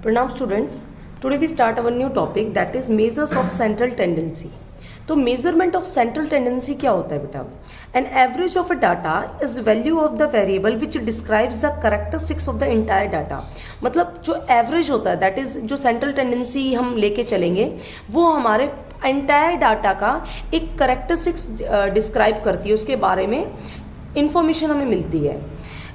Pranam students, today we start our new topic that is measures of central tendency. तो measurement of central tendency क्या होता है बेटा? An average of a data is value of the variable which describes the characteristics of the entire data. मतलब जो average होता है that is जो central tendency हम लेके चलेंगे वो हमारे entire data का एक characteristics describe करती है, उसके बारे में information हमें मिलती है.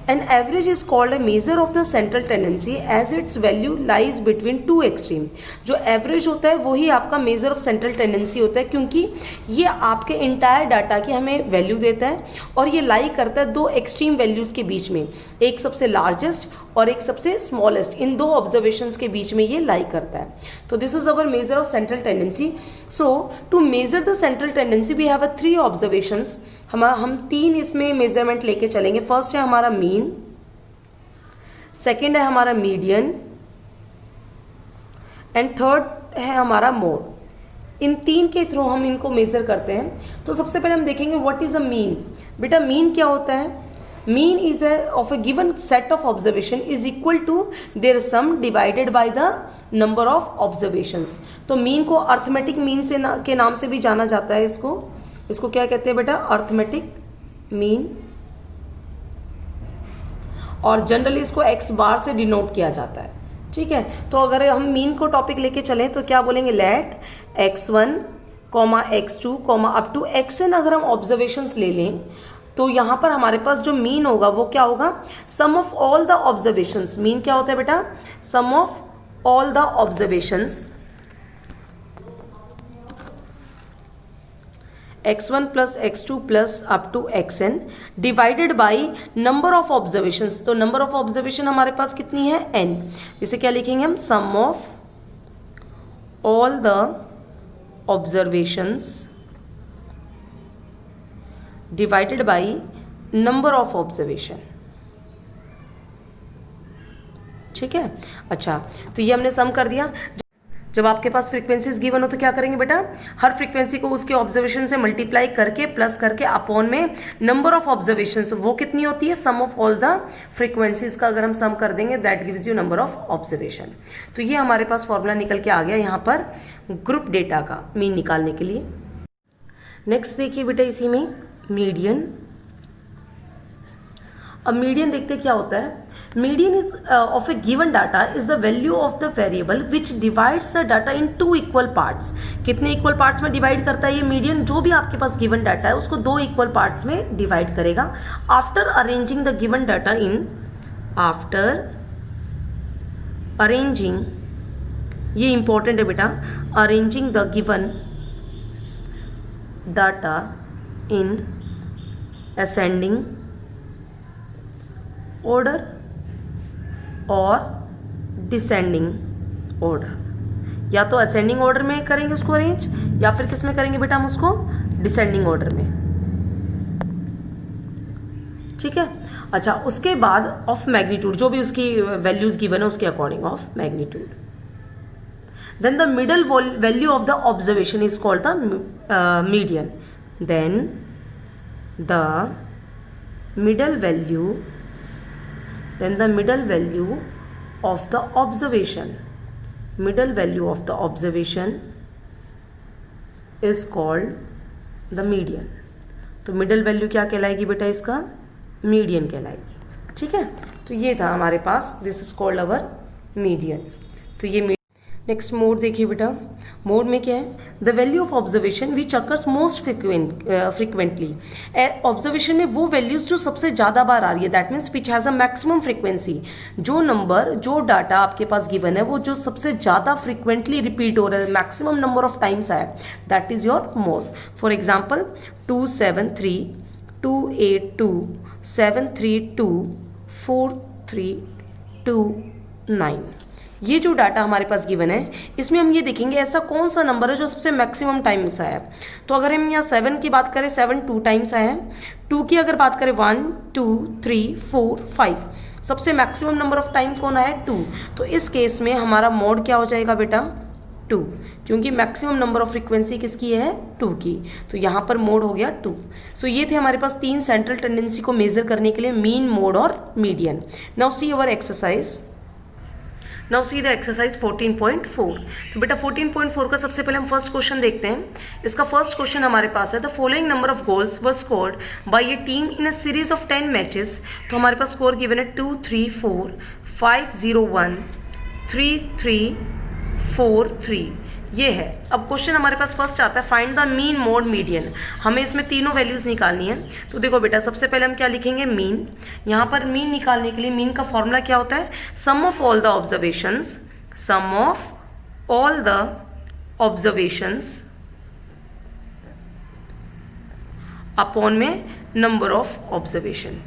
An average is called a measure of the central tendency as its value lies between two extreme. जो average होता है वही आपका measure of central tendency होता है, क्योंकि ये आपके entire डाटा की हमें वैल्यू देता है और ये लाई करता है दो एक्सट्रीम वैल्यूज़ के बीच में, एक सबसे लार्जेस्ट और एक सबसे स्मॉलेस्ट. इन दो ऑब्जर्वेशंस के बीच में ये लाई करता है. तो this is our measure of central tendency. So to measure the central tendency we have a 3 observations. हम 3 इसमें मेजरमेंट लेके चलेंगे. फर्स्ट है हमारा मीन, सेकेंड है हमारा मीडियन एंड थर्ड है हमारा मोड. इन 3 के थ्रू हम इनको मेजर करते हैं. तो सबसे पहले हम देखेंगे व्हाट इज अ मीन. बेटा मीन क्या होता है? Mean is of a given set of observation is equal to their sum divided by the number of observations. तो मीन को अर्थमेटिक मीन से के नाम से भी जाना जाता है. इसको क्या कहते हैं बेटा? Arithmetic mean. और जनरली इसको x बार से डिनोट किया जाता है. ठीक है. तो अगर हम मीन को टॉपिक लेके चलें तो क्या बोलेंगे? Late x1, x2, up to xn अगर हम ऑब्जर्वेशंस ले लें तो यहाँ पर हमारे पास जो मीन होगा वो क्या होगा? Sum of all the observations. Mean क्या होता है बेटा? Sum of all the observations x1 plus x2 plus up to xn divided by number of observations. तो नंबर ऑफ ऑब्जर्वेशन हमारे पास कितनी है? n. इसे क्या लिखेंगे हम? Sum of all the observations divided by number of observation. ठीक है. अच्छा, तो ये हमने सम कर दिया. जब आपके पास फ्रीक्वेंसीज गिवन हो तो क्या करेंगे बेटा? हर फ्रीक्वेंसी को उसके ऑब्जर्वेशन से मल्टीप्लाई करके प्लस करके अपॉन में नंबर ऑफ ऑब्जर्वेशन, वो कितनी होती है? Sum of all the frequencies का अगर हम सम कर देंगे that gives you number of observation. तो ये हमारे पास फॉर्मूला निकल के आ गया यहाँ पर ग्रुप डेटा का मीन निकालने के लिए. नेक्स्ट देखिए बेटा इसी में मीडियन. अब मीडियन देखते क्या होता है. Median is of A given data is the value of the variable which divides the data in 2 equal parts. कितने इक्वल पार्ट्स में डिवाइड करता है ये मीडियन? जो भी आपके पास गिवन डाटा है उसको 2 इक्वल पार्ट्स में डिवाइड करेगा. After arranging the given data in, after arranging, ये इंपॉर्टेंट है बेटा, arranging the given data in ascending order और descending order. या तो ascending order में करेंगे उसको अरेंज, या फिर किस में करेंगे बेटा हम उसको? descending order में. ठीक है. अच्छा, उसके बाद ऑफ मैग्नीट्यूड, जो भी उसकी वैल्यूज गिवन है उसके according of magnitude. Then the middle value of the observation is called the median. Then the middle value of the observation is called the median. तो मिडल वैल्यू क्या कहलाएगी बेटा? इसका मीडियन कहलाएगी. ठीक है. तो ये था हमारे पास, this is called our median. तो ये नेक्स्ट मोड देखिए बेटा. मोड में क्या है? The value of observation which occurs most frequently. Observation में वो वैल्यूज जो सबसे ज़्यादा बार आ रही है, that means which has a maximum frequency. जो नंबर, जो डाटा आपके पास गिवन है वो जो सबसे ज़्यादा फ्रिक्वेंटली रिपीट हो रहा है, मैक्सिमम नंबर ऑफ टाइम्स आया, that is your mode. For example 273, 282, 732, 4329. ये जो डाटा हमारे पास गिवन है इसमें हम ये देखेंगे ऐसा कौन सा नंबर है जो सबसे मैक्सिमम टाइम्स आया है. तो अगर हम यहाँ 7 की बात करें, 7 2 टाइम्स आया है. 2 की अगर बात करें 1 2 3 4 5, सबसे मैक्सिमम नंबर ऑफ टाइम कौन आया है? 2. तो इस केस में हमारा मोड क्या हो जाएगा बेटा? 2, क्योंकि मैक्सिमम नंबर ऑफ फ्रीक्वेंसी किसकी है? 2 की. तो यहाँ पर मोड हो गया 2. सो ये थे हमारे पास 3 सेंट्रल टेंडेंसी को मेजर करने के लिए, मीन, मोड और median. Now see our exercise. Now see the exercise 14.4। तो बेटा 14.4 का सबसे पहले हम फर्स्ट क्वेश्चन देखते हैं। इसका फर्स्ट क्वेश्चन हमारे पास है the following number of goals were scored by A team in a series of 10 matches. तो हमारे पास स्कोर गिवन है 2 3 4 5 0 1 3 3 4 3 ये है। अब क्वेश्चन हमारे पास फर्स्ट आता है find the mean mode median. हमें इसमें तीनों वैल्यूज़ निकालनी है। तो देखो बेटा सबसे पहले हम क्या लिखेंगे मीन। यहाँ पर मीन निकालने के लिए मीन का फॉर्मूला क्या होता है, sum of all the observations, sum of all the observations upon में नंबर ऑफ ऑब्जर्वेशन,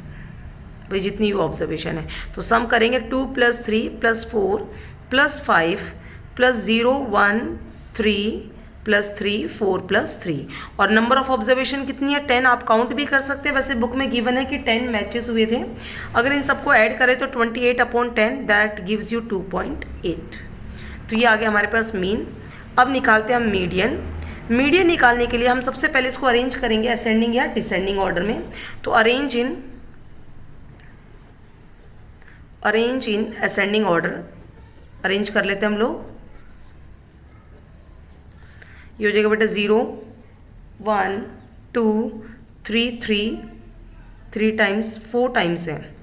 भाई जितनी भी ऑब्जर्वेशन है। तो सम करेंगे 2 + 3 + 4 + 5 + 0 1 3 + 3 4 + 3 और नंबर ऑफ ऑब्जर्वेशन कितनी है 10। आप काउंट भी कर सकते हैं, वैसे बुक में गिवन है कि 10 मैचेस हुए थे। अगर इन सबको ऐड करें तो 28/10 दैट गिव्स यू 2.8। तो ये आ गया हमारे पास मीन। अब निकालते हैं हम मीडियन। मीडियन निकालने के लिए हम सबसे पहले इसको अरेंज करेंगे असेंडिंग या डिसेंडिंग ऑर्डर में। तो arrange in ascending order arrange कर लेते हैं हम लोग। ये हो जाएगा बेटा 0 1 2 3 3 टाइम्स 4 टाइम्स है,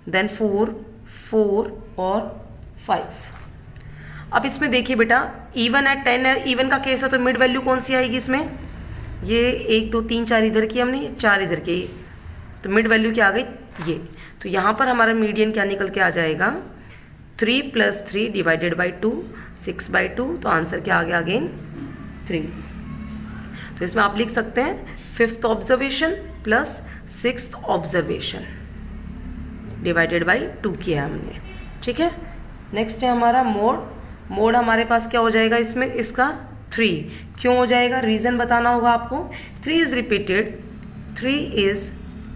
देन 4 4 और 5। अब इसमें देखिए बेटा इवन है 10 है, इवन का केस है तो मिड वैल्यू कौन सी आएगी इसमें, ये 1 2 3 4 इधर की हमने 4 इधर की, तो मिड वैल्यू क्या आ गई ये। तो यहाँ पर हमारा मीडियन क्या निकल के आ जाएगा 3 + 3 डिवाइडेड बाई 2 6/2। तो आंसर क्या आ गया अगेन 3। तो इसमें आप लिख सकते हैं 5th observation plus 6th observation divided by 2 किया हमने, ठीक है। नेक्स्ट है हमारा मोड। मोड हमारे पास क्या हो जाएगा इसमें, इसका 3। क्यों हो जाएगा, रीज़न बताना होगा आपको। 3 is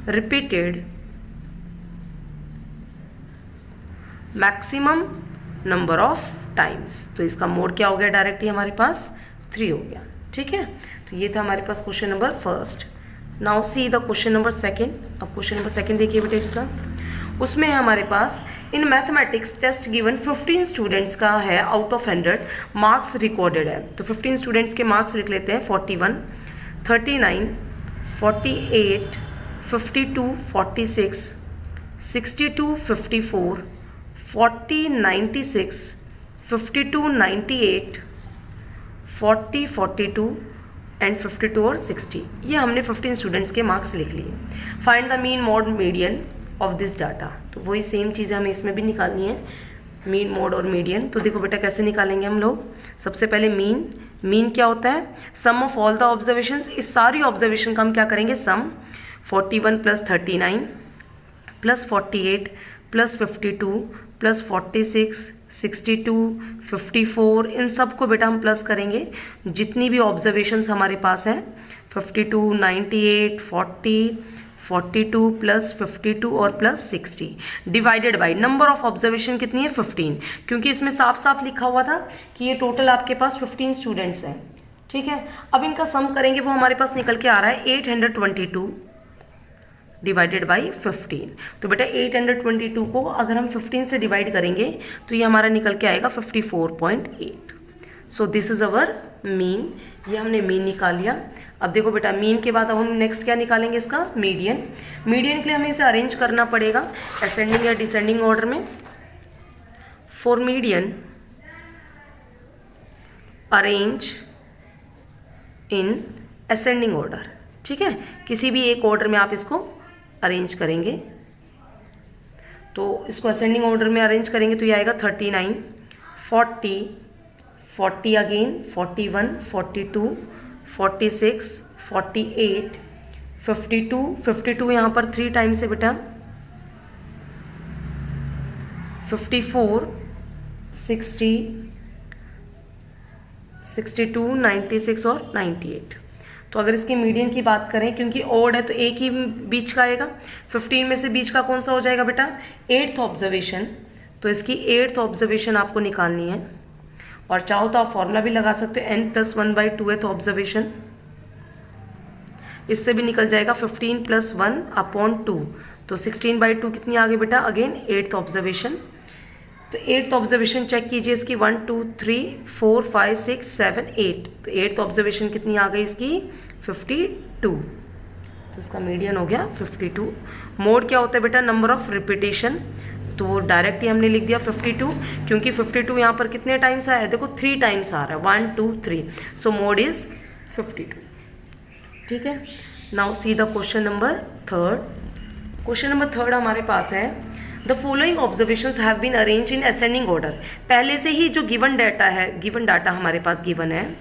repeated maximum number of times. तो इसका मोड क्या हो गया, डायरेक्ट ही हमारे पास 3 हो गया, ठीक है। तो ये था हमारे पास question number first. Now see the question number second. अब क्वेश्चन नंबर सेकंड देखिए बेटा इसका, उसमें है हमारे पास in mathematics test given 15 students का है आउट ऑफ 100 मार्क्स रिकॉर्डेड है। तो 15 स्टूडेंट्स के मार्क्स लिख लेते हैं 41 39 48 52 46 62 54 40 96 52 98 40 42 एंड 52 और 60। ये हमने 15 स्टूडेंट्स के मार्क्स लिख लिए। Find the mean mode median of this data. तो वही सेम चीज़ें हमें इसमें भी निकालनी है, मीन मोड और मीडियन। तो देखो बेटा कैसे निकालेंगे हम लोग। सबसे पहले मीन क्या होता है, sum of all the observations. इस सारी ऑब्जर्वेशन का हम क्या करेंगे सम। 41 + 39 + 48 + 52 + 46 62 54 इन सब को बेटा हम प्लस करेंगे जितनी भी ऑब्जर्वेशंस हमारे पास हैं। 52 98 40 42 + 52 और +60 divided by number of observation कितनी है 15, क्योंकि इसमें साफ साफ लिखा हुआ था कि ये टोटल आपके पास 15 स्टूडेंट्स हैं, ठीक है। अब इनका सम करेंगे, वो हमारे पास निकल के आ रहा है 822 डिवाइडेड बाई 15। तो बेटा 822 को अगर हम 15 से डिवाइड करेंगे तो ये हमारा निकल के आएगा 54.8। So this is our mean. ये हमने मीन निकाल लिया। अब देखो बेटा मीन के बाद अब हम नेक्स्ट क्या निकालेंगे इसका मीडियन। मीडियन के लिए हमें इसे अरेंज करना पड़ेगा असेंडिंग या डिसेंडिंग ऑर्डर में। For median arrange in ascending order, ठीक है। किसी भी एक ऑर्डर में आप इसको अरेंज करेंगे। तो इसको असेंडिंग ऑर्डर में अरेंज करेंगे तो ये आएगा 39 40 40 अगेन 41 42 46 48 52 52 यहाँ पर 3 टाइम्स है बेटा 54 60 62 96 और 98। तो अगर इसकी मीडियन की बात करें, क्योंकि ओड है तो एक ही बीच का आएगा, 15 में से बीच का कौन सा हो जाएगा बेटा 8th ऑब्जर्वेशन। तो इसकी 8th ऑब्जर्वेशन आपको निकालनी है और चाहो तो आप फॉर्मूला भी लगा सकते हो n+1/2th ऑब्जर्वेशन। इससे भी निकल जाएगा 15 + 1/2। तो 16/2 कितनी आ गई बेटा अगेन 8th ऑब्जर्वेशन। तो 8th ऑब्जर्वेशन चेक कीजिए इसकी 1 2 3 4 5 6 7 8। तो 8th ऑब्जर्वेशन कितनी आ गई इसकी 52। तो इसका मीडियन हो गया 52। मोड क्या होता है बेटा, नंबर ऑफ रिपीटेशन। तो वो डायरेक्ट ही हमने लिख दिया 52, क्योंकि 52 यहाँ पर कितने टाइम्स आया है, देखो 3 टाइम्स आ रहा है, 1 2 3, सो मोड इज 52। ठीक है, now see the question number third. Question number third हमारे पास है, the following observations have been arrange in ascending order. पहले से ही जो गिवन डाटा है, गिवन डाटा हमारे पास गिवन है,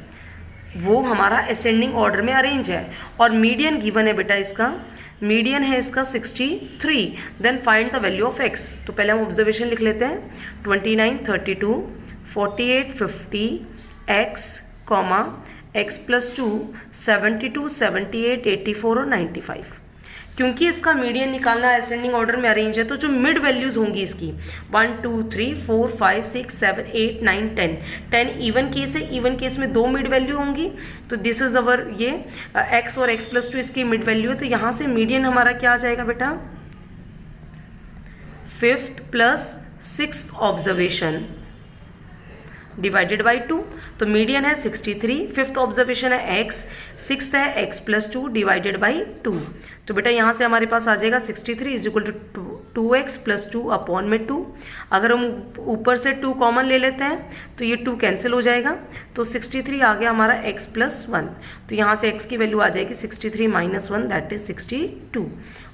वो हमारा असेंडिंग ऑर्डर में अरेंज है, और मीडियन गिवन है बेटा, इसका मीडियन है इसका 63। Then find the value of x. तो पहले हम ऑब्जर्वेशन लिख लेते हैं, 29 32 48 50 एक्स कॉमा एक्स प्लस 2 72 78 84 और 95। क्योंकि इसका मीडियन निकालना असेंडिंग ऑर्डर में अरेंज है, तो जो मिड वैल्यूज होंगी इसकी 1 2 3 4 5 6 7 8 9 10। 10 इवन केस है, इवन केस में 2 मिड वैल्यू होंगी, तो दिस इज अवर ये x और x प्लस 2 इसकी मिड वैल्यू है। तो यहाँ से मीडियन हमारा क्या आ जाएगा बेटा, 5th plus 6th observation divided by 2। तो मीडियन है 63, 5th ऑब्जर्वेशन है x, 6th है x प्लस 2 डिवाइडेड बाई 2। तो बेटा यहाँ से हमारे पास आ जाएगा 63 is equal to 2x plus 2 upon में 2। अगर हम ऊपर से 2 कॉमन ले लेते हैं तो ये 2 कैंसिल हो जाएगा, तो 63 आ गया हमारा x प्लस 1। तो यहाँ से x की वैल्यू आ जाएगी 63 माइनस 1 दैट इज 62।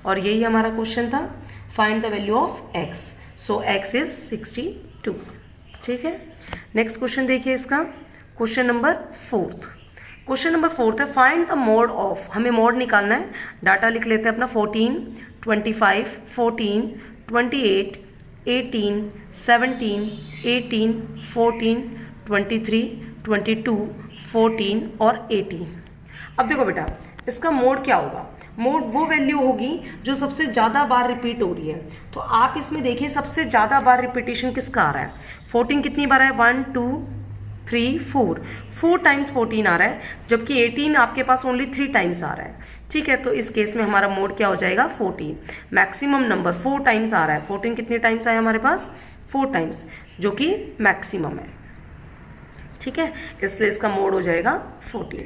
और यही हमारा क्वेश्चन था, find the value of x। So x is 62। ठीक है, नेक्स्ट क्वेश्चन देखिए इसका, question number fourth. Question number fourth है, फाइंड द मोड ऑफ। हमें मोड निकालना है, डाटा लिख लेते हैं अपना 14 25 14 28 18 17 18 14 23 22 14 और 18। अब देखो बेटा इसका मोड क्या होगा, मोड वो वैल्यू होगी जो सबसे ज़्यादा बार रिपीट हो रही है। तो आप इसमें देखिए सबसे ज़्यादा बार रिपीटेशन किसका आ रहा है, 14 कितनी बार है, 1 2 3 4 टाइम्स 14 आ रहा है, जबकि 18 आपके पास ओनली 3 टाइम्स आ रहा है। ठीक है, तो इस केस में हमारा मोड क्या हो जाएगा 14। मैक्सिमम नंबर 4 टाइम्स आ रहा है, 14 कितने टाइम्स आया हमारे पास 4 टाइम्स, जो कि मैक्सिमम है। ठीक है, इसलिए इसका मोड हो जाएगा 14।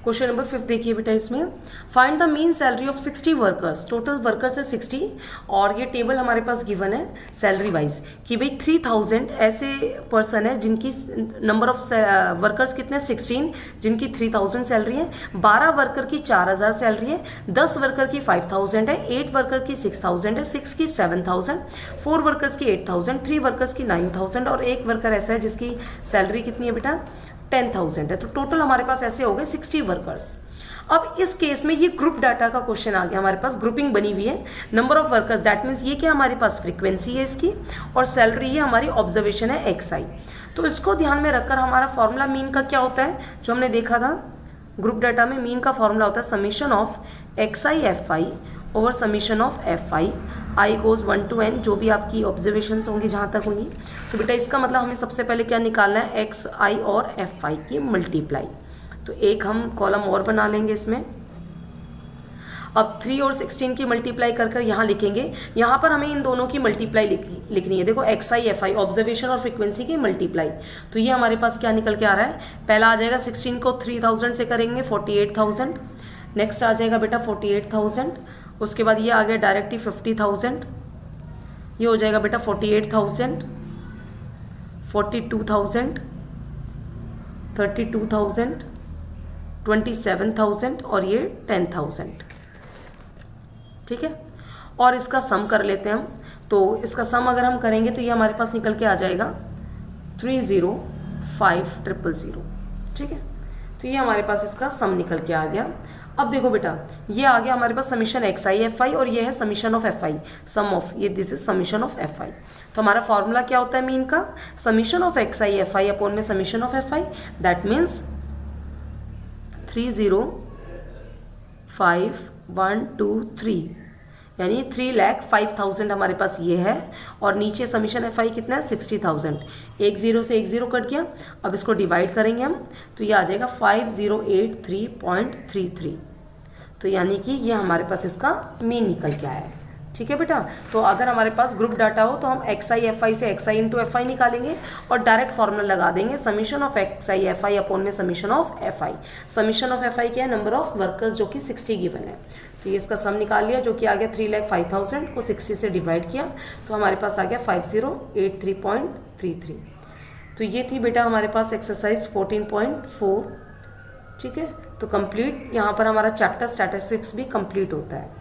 क्वेश्चन नंबर 5 देखिए बेटा, इसमें find the mean salary of 60 workers. Total workers है 60, और ये टेबल हमारे पास गिवन है सैलरी वाइज कि भाई 3000 ऐसे पर्सन है जिनकी नंबर ऑफ वर्कर्स कितने 16, जिनकी 3000 सैलरी है, 12 वर्कर की 4000 सैलरी है, 10 वर्कर की 5000 है, 8 वर्कर की 6000 है, 6 की 7000, 4 वर्कर्स की 8000, 3 वर्कर्स की 9000 और 1 वर्कर ऐसा है जिसकी सैलरी कितनी है बेटा 10,000 है। तो टोटल हमारे पास ऐसे हो गए 60 वर्कर्स। अब इस केस में ये ग्रुप डाटा का क्वेश्चन आ गया, हमारे पास ग्रुपिंग बनी हुई है, number of workers that means ये क्या हमारे पास फ्रीक्वेंसी है इसकी, और सैलरी ये हमारी ऑब्जर्वेशन है XI। तो इसको ध्यान में रखकर हमारा फॉर्मूला मीन का क्या होता है, जो हमने देखा था ग्रुप डाटा में, मीन का फॉर्मूला होता है summation of XI FI over summation of FI, I goes 1 to n, जो भी आपकी ऑब्जर्वेशंस होंगी जहाँ तक होंगी। तो बेटा इसका मतलब हमें सबसे पहले क्या निकालना है, XI और FI की मल्टीप्लाई। तो एक हम कॉलम और बना लेंगे इसमें। अब 3 और 16 की मल्टीप्लाई कर कर यहाँ लिखेंगे, यहाँ पर हमें इन दोनों की मल्टीप्लाई लिखनी है। देखो XI FI ऑब्जर्वेशन और फ्रीक्वेंसी की मल्टीप्लाई, तो ये हमारे पास क्या निकल के आ रहा है, पहला आ जाएगा 16 को 3000 से करेंगे 48,000, नेक्स्ट आ जाएगा बेटा 48,000, उसके बाद ये आ गया डायरेक्टली 50,000, ये हो जाएगा बेटा 48,000, 42,000, 32,000, 27,000 और ये 10,000। ठीक है, और इसका सम कर लेते हैं हम। तो इसका सम अगर हम करेंगे तो ये हमारे पास निकल के आ जाएगा 305,000। ठीक है, तो ये हमारे पास इसका सम निकल के आ गया। अब देखो बेटा ये आ गया हमारे पास समीशन XI FI और ये है summation of FI, sum of, ये this is summation of FI। तो हमारा फॉर्मूला क्या होता है मीन का, summation of XI FI upon में summation of FI, that means 305,123, यानी 3,05,000 हमारे पास ये है, और नीचे समीशन FI कितना है 60,000। एक जीरो से एक जीरो कट गया, अब इसको डिवाइड करेंगे हम तो ये आ जाएगा 5083.33। तो यानी कि ये हमारे पास इसका मीन निकल के आया है। ठीक है बेटा। तो अगर हमारे पास ग्रुप डाटा हो तो हम एक्स आई एफ आई से x i into f i निकालेंगे और डायरेक्ट फॉर्मूला लगा देंगे summation of x i f i upon में summation of f i. Summation of f i क्या है, नंबर ऑफ वर्कर्स जो कि 60 गिवन है। तो ये इसका सम निकाल लिया जो कि आ गया 3,05,000 को 60 से डिवाइड किया तो हमारे पास आ गया 5083.33। तो ये थी बेटा हमारे पास एक्सरसाइज 14.4। ठीक है, तो कंप्लीट यहाँ पर हमारा चैप्टर स्टैटिस्टिक्स भी कंप्लीट होता है।